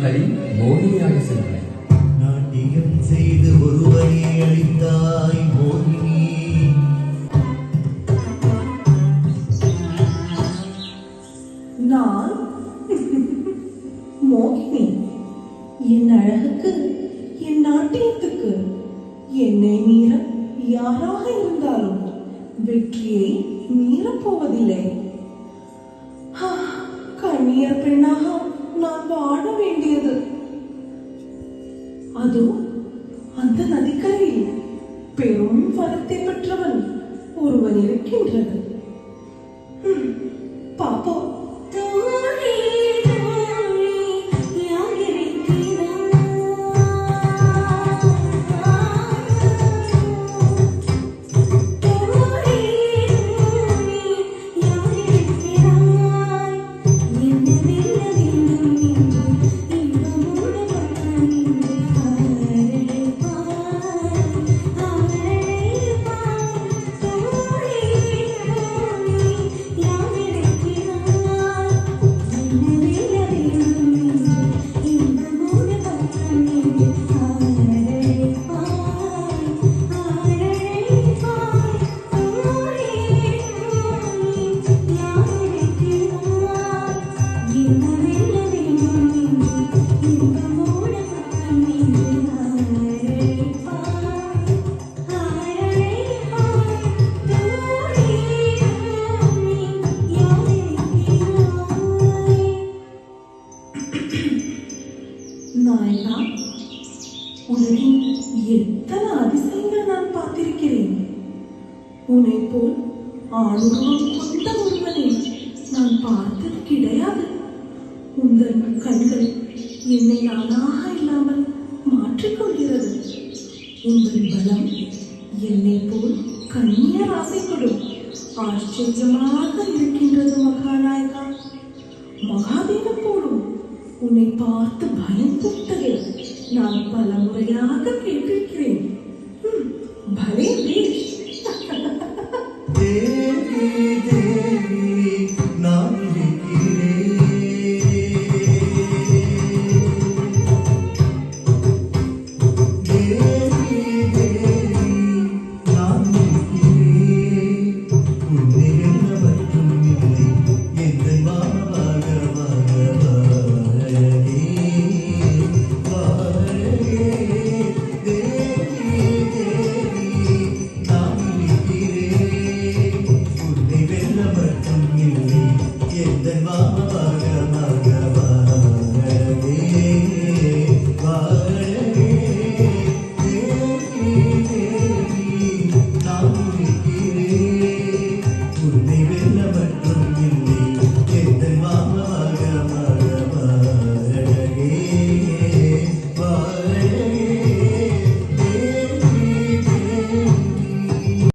நாட்டியக்காரி மோகினியாக சென்றேன். நாட்டியம் செய்து ஒருவனை அளித்தாய் மோகினி. நான் மோகினி. என் அழகுக்கு, என் நாட்டியத்துக்கு என்னை மீற யாராக இருந்தாலும் வெற்றியை மீறப்போவதில்லை. கண்ணியர் பெண்ணாக நான் வாழ வேண்டியது. அதோ அந்த நதிக்கரையில் பெரும் வரத்தை பெற்றவன் ஒருவன் இருக்கின்றது. பாப்போம். நாயகா, உலகின் எத்தனை அதிசயங்கள் நான் பார்த்திருக்கிறேன். உன்னை போல் ஆணுருவம் கொண்ட ஒருவனை நான் பார்த்தது கிடையாது. உங்கள் கண்கள் என்னை நானாக இல்லாமல் மாற்றிக்கொள்கிறது. உங்கள் பலம் என்னை போல் கண்ணியர் ஆசைப்படும் ஆச்சரியமாக இருக்கின்றது மகாநாயகா. மகாதேவன் போலும் உன்னை பார்த்து பயந்துவிட்டது நான் பல முறையாக கேட்டிருக்கிறேன்.